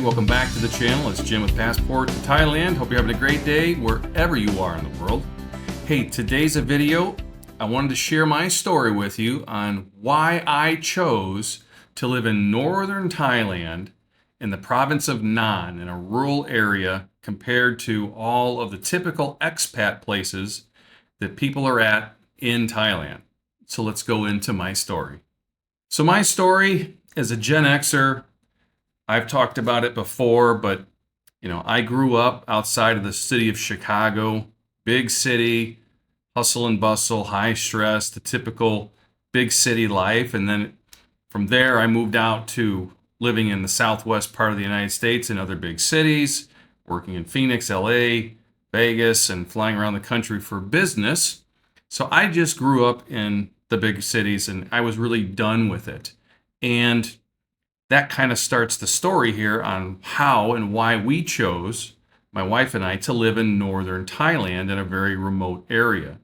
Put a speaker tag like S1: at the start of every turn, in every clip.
S1: welcome back to the channel. It's Jim with Passport to Thailand. Hope you're having a great day wherever you are in the world. Hey, today's a video. I wanted to share my story with you on why I chose to live in northern Thailand in the province of Nan, in a rural area, compared to all of the typical expat places that people are at in Thailand. So let's go into my story. So my story as a Gen Xer, I've talked about it before, but I grew up outside of the city of Chicago, big city, hustle and bustle, high stress, the typical big city life. And then from there, I moved out to living in the southwest part of the United States in other big cities, working in Phoenix, LA, Vegas, and flying around the country for business. So I just grew up in the big cities and I was really done with it. And that kind of starts the story here on how and why we chose, my wife and I, to live in northern Thailand in a very remote area.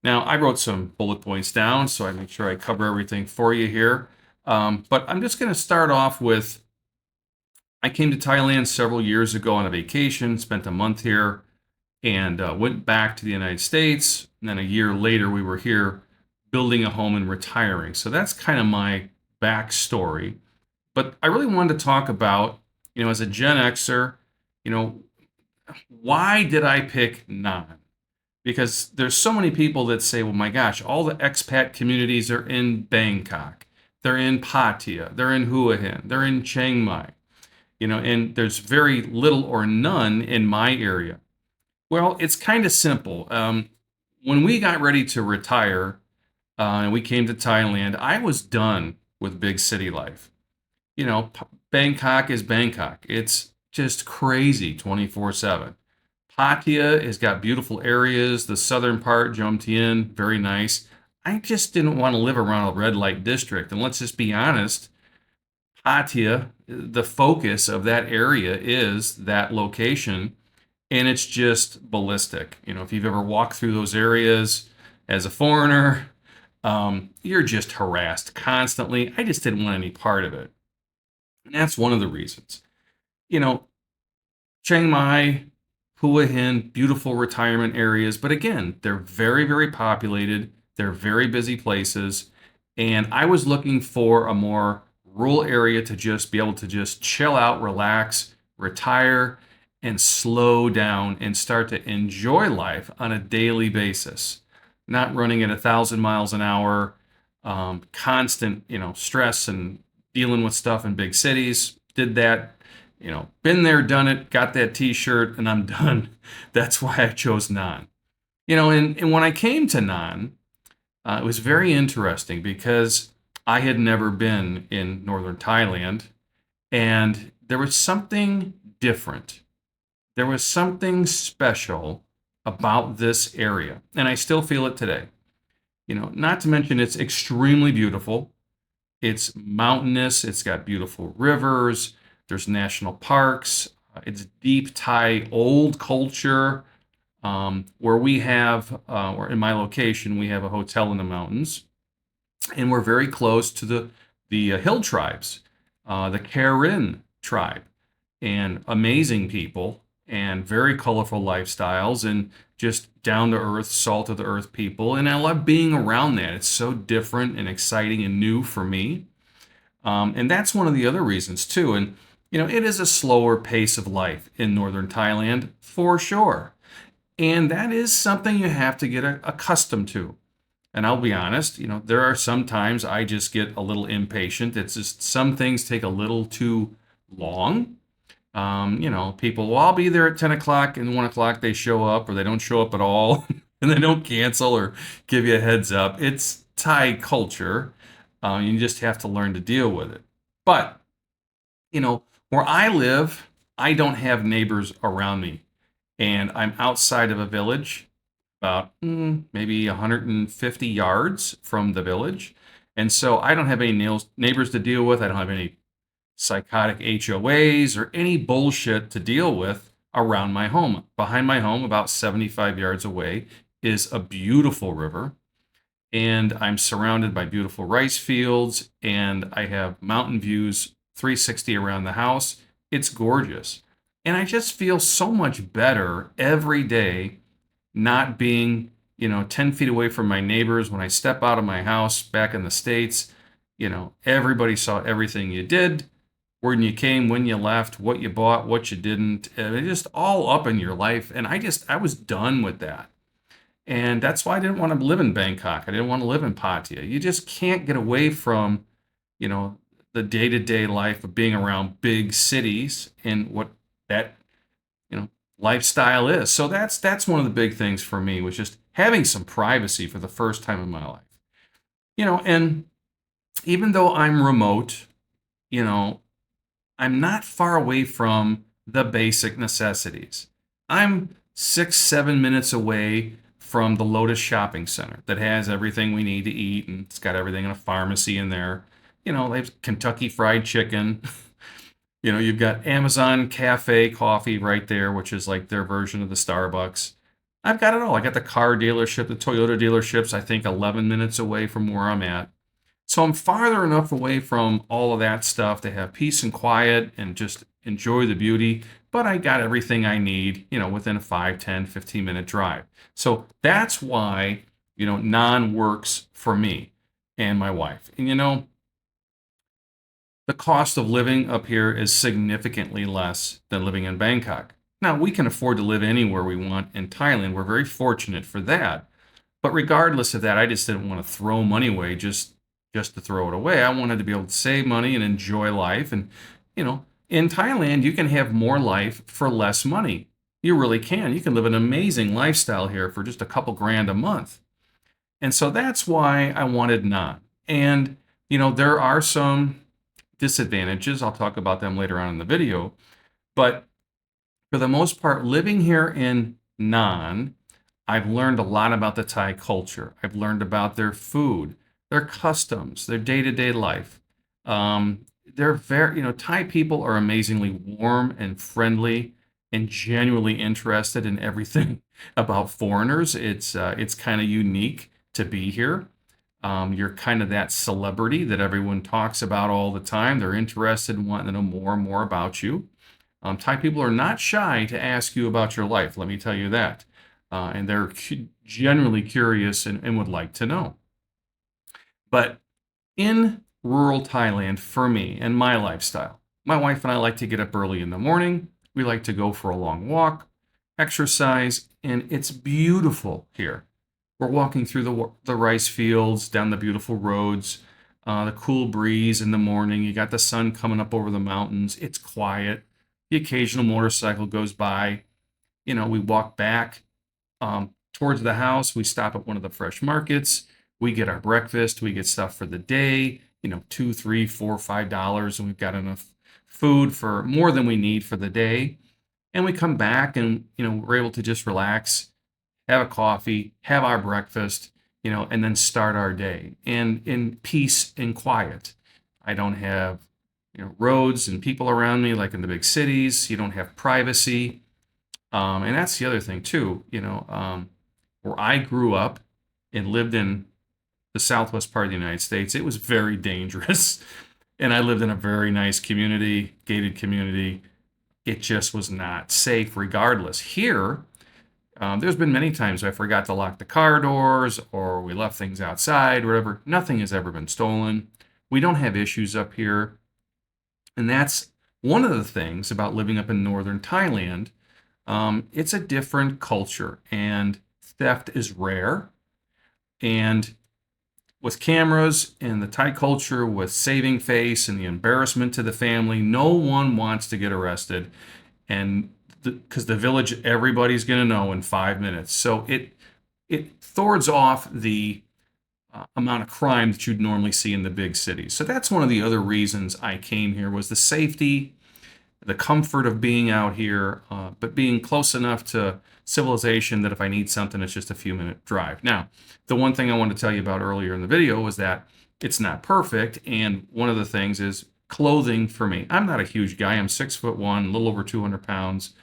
S1: Now, I wrote some bullet points down, so I make sure I cover everything for you here. But I'm just going to start off with, I came to Thailand several years ago on a vacation, spent a month here, and went back to the United States. And then a year later, we were here building a home and retiring. So that's kind of my backstory. But I really wanted to talk about, as a Gen Xer, why did I pick Nan? Because there's so many people that say, well, my gosh, all the expat communities are in Bangkok. They're in Pattaya. They're in Hua Hin. They're in Chiang Mai. And there's very little or none in my area. Well, it's kind of simple. When we got ready to retire and we came to Thailand, I was done with big city life. Bangkok is Bangkok. It's just crazy 24/7. Pattaya has got beautiful areas. The southern part, Jomtien, very nice. I just didn't want to live around a red light district. And let's just be honest, Pattaya, the focus of that area is that location, and it's just ballistic. If you've ever walked through those areas as a foreigner, you're just harassed constantly. I just didn't want any part of it. And that's one of the reasons. Chiang Mai, Hua Hin, beautiful retirement areas. But again, they're very, very populated. They're very busy places. And I was looking for a more rural area to just be able to just chill out, relax, retire, and slow down and start to enjoy life on a daily basis. Not running at 1,000 miles an hour, constant, stress and dealing with stuff in big cities. Did that, been there, done it, got that t-shirt, and I'm done. That's why I chose Nan. And when I came to Nan, it was very interesting because I had never been in northern Thailand, and there was something different. There was something special about this area, and I still feel it today. Not to mention it's extremely beautiful. It's mountainous. It's got beautiful rivers. There's national parks. It's deep Thai old culture, where we have, or in my location, we have a hotel in the mountains, and we're very close to the hill tribes, the Karen tribe, and amazing people and very colorful lifestyles and just down-to-earth, salt-of-the-earth people. And I love being around that. It's so different and exciting and new for me. And that's one of the other reasons, too. And, it is a slower pace of life in northern Thailand, for sure. And that is something you have to get accustomed to. And I'll be honest, there are some times I just get a little impatient. It's just some things take a little too long. People, well, I'll be there at 10 o'clock and 1 o'clock they show up, or they don't show up at all, and they don't cancel or give you a heads up. It's Thai culture. You just have to learn to deal with it. But, where I live, I don't have neighbors around me. And I'm outside of a village, about maybe 150 yards from the village. And so I don't have any neighbors to deal with. I don't have any psychotic HOAs or any bullshit to deal with around my home. Behind my home, about 75 yards away, is a beautiful river. And I'm surrounded by beautiful rice fields, and I have mountain views 360 around the house, It's gorgeous. And I just feel so much better every day not being, 10 feet away from my neighbors. When I step out of my house back in the States, everybody saw everything you did, when you came, when you left, what you bought, what you didn't. And it's just all up in your life. And I was done with that. And that's why I didn't want to live in Bangkok. I didn't want to live in Pattaya. You just can't get away from, you know, the day-to-day life of being around big cities and what that, you know, lifestyle is. So that's one of the big things for me, was just having some privacy for the first time in my life. And even though I'm remote, you know, I'm not far away from the basic necessities. I'm 6, 7 minutes away from the Lotus Shopping Center that has everything we need to eat, and it's got everything in a pharmacy in there. They have Kentucky Fried Chicken. You've got Amazon Cafe coffee right there, which is like their version of the Starbucks. I've got it all. I got the car dealership, the Toyota dealerships, I think 11 minutes away from where I'm at. So I'm farther enough away from all of that stuff to have peace and quiet and just enjoy the beauty. But I got everything I need, within a 5, 10, 15-minute drive. So that's why, Nan works for me and my wife. And the cost of living up here is significantly less than living in Bangkok. Now, we can afford to live anywhere we want in Thailand. We're very fortunate for that. But regardless of that, I just didn't want to throw money away just to throw it away. I wanted to be able to save money and enjoy life. And, in Thailand, you can have more life for less money. You really can. You can live an amazing lifestyle here for just a couple grand a month. And so that's why I wanted Nan. And, there are some disadvantages. I'll talk about them later on in the video. But for the most part, living here in Nan, I've learned a lot about the Thai culture. I've learned about their food, their customs, their day-to-day life. They're very, Thai people are amazingly warm and friendly and genuinely interested in everything about foreigners. It's kind of unique to be here. You're kind of that celebrity that everyone talks about all the time. They're interested in wanting to know more and more about you. Thai people are not shy to ask you about your life, let me tell you that. And they're generally curious and would like to know. But in rural Thailand, for me and my lifestyle, my wife and I like to get up early in the morning. We like to go for a long walk, exercise, and it's beautiful here. We're walking through the rice fields, down the beautiful roads, the cool breeze in the morning. You got the sun coming up over the mountains. It's quiet. The occasional motorcycle goes by. We walk back towards the house. We stop at one of the fresh markets. We get our breakfast. We get stuff for the day, $2, $3, $4, $5, and we've got enough food for more than we need for the day. And we come back and, we're able to just relax, have a coffee, have our breakfast, and then start our day in peace and quiet. I don't have, roads and people around me like in the big cities. You don't have privacy. And that's the other thing too, where I grew up and lived in the southwest part of the United States, it was very dangerous. And I lived in a very nice community, gated community. It just was not safe regardless. Here, there's been many times I forgot to lock the car doors or we left things outside, whatever. Nothing has ever been stolen. We don't have issues up here. And that's one of the things about living up in northern Thailand. It's a different culture and theft is rare. And with cameras and the Thai culture, with saving face and the embarrassment to the family, no one wants to get arrested. And because the village, everybody's going to know in 5 minutes. So it thwards off the amount of crime that you'd normally see in the big cities. So that's one of the other reasons I came here, was the safety, the comfort of being out here, but being close enough to civilization that if I need something, it's just a few-minute drive. Now, the one thing I wanted to tell you about earlier in the video was that it's not perfect, and one of the things is clothing for me. I'm not a huge guy. I'm 6'1", a little over 200 pounds.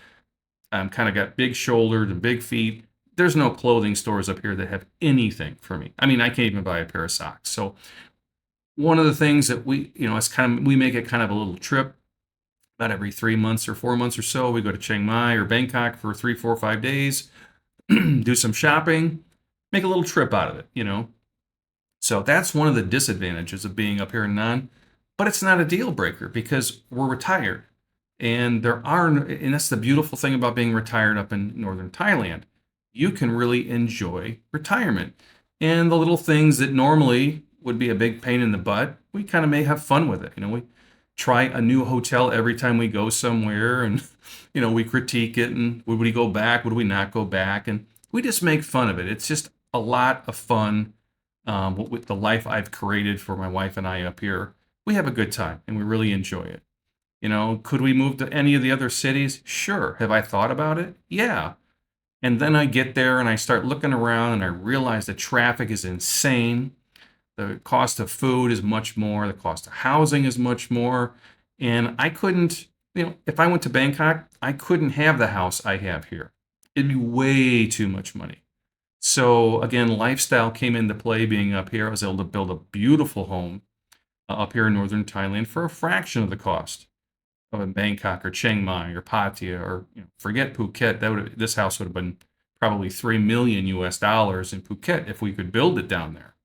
S1: I'm kind of got big shoulders and big feet. There's no clothing stores up here that have anything for me. I mean, I can't even buy a pair of socks. So one of the things that we, it's kind of, we make it kind of a little trip About every 3 months or 4 months or so, we go to Chiang Mai or Bangkok for 3, 4, 5 days, do some shopping, make a little trip out of it. So that's one of the disadvantages of being up here in Nan, but it's not a deal breaker because we're retired. And that's the beautiful thing about being retired up in northern Thailand. You can really enjoy retirement. And the little things that normally would be a big pain in the butt, we kind of may have fun with it. We try a new hotel every time we go somewhere, and we critique it, and would we go back, would we not go back, and we just make fun of it. It's just a lot of fun. With the life I've created for my wife and I up here, we have a good time and we really enjoy it. Could we move to any of the other cities? Sure. Have I thought about it? Yeah. And then I get there and I start looking around and I realize the traffic is insane. The cost of food is much more. The cost of housing is much more. And I couldn't, if I went to Bangkok, I couldn't have the house I have here. It'd be way too much money. So again, lifestyle came into play being up here. I was able to build a beautiful home up here in northern Thailand for a fraction of the cost of in Bangkok or Chiang Mai or Pattaya or forget Phuket. This house would have been probably 3 million US dollars in Phuket if we could build it down there.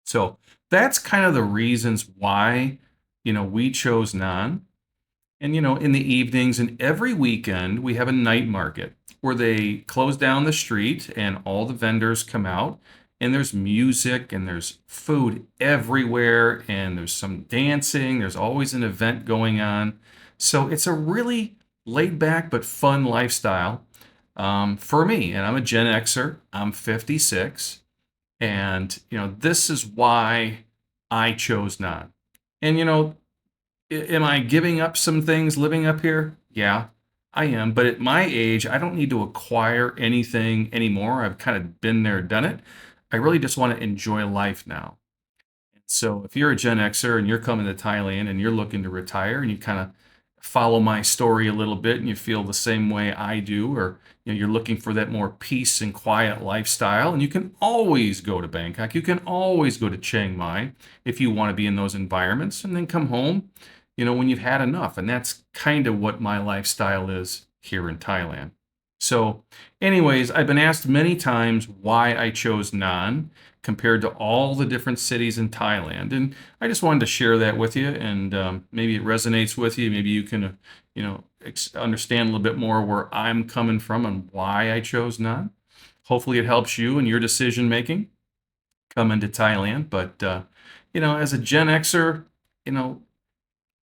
S1: So that's kind of the reasons why we chose Nan. And in the evenings and every weekend we have a night market where they close down the street and all the vendors come out and there's music and there's food everywhere and there's some dancing. There's always an event going on. So it's a really laid back but fun lifestyle for me. And I'm a Gen Xer. I'm 56. And, this is why I chose Nan. And, am I giving up some things living up here? Yeah, I am. But at my age, I don't need to acquire anything anymore. I've kind of been there, done it. I really just want to enjoy life now. So if you're a Gen Xer and you're coming to Thailand and you're looking to retire and you kind of follow my story a little bit and you feel the same way I do, or you're looking for that more peace and quiet lifestyle, and you can always go to Bangkok. You can always go to Chiang Mai if you want to be in those environments and then come home, when you've had enough. And that's kind of what my lifestyle is here in Thailand. So anyways, I've been asked many times why I chose Nan compared to all the different cities in Thailand. And I just wanted to share that with you, and maybe it resonates with you. Maybe you can, understand a little bit more where I'm coming from and why I chose Nan. Hopefully it helps you in your decision making coming to Thailand. But, as a Gen Xer,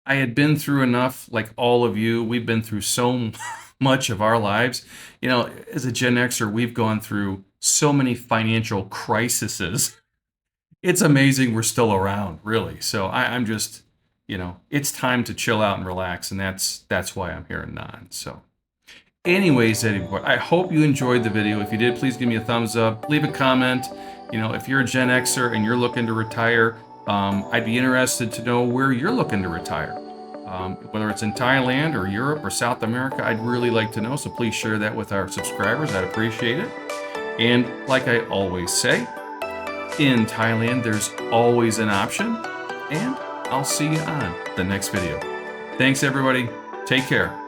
S1: I had been through enough, like all of you. We've been through so much of our lives. As a Gen Xer, we've gone through so many financial crises. It's amazing we're still around, really. So I'm just, it's time to chill out and relax, and that's why I'm here in Nan. So anyways, I hope you enjoyed the video. If you did, please give me a thumbs up. Leave a comment. If you're a Gen Xer and you're looking to retire, I'd be interested to know where you're looking to retire. Whether it's in Thailand or Europe or South America, I'd really like to know. So please share that with our subscribers. I'd appreciate it. And like I always say, in Thailand, there's always an option. And I'll see you on the next video. Thanks, everybody. Take care.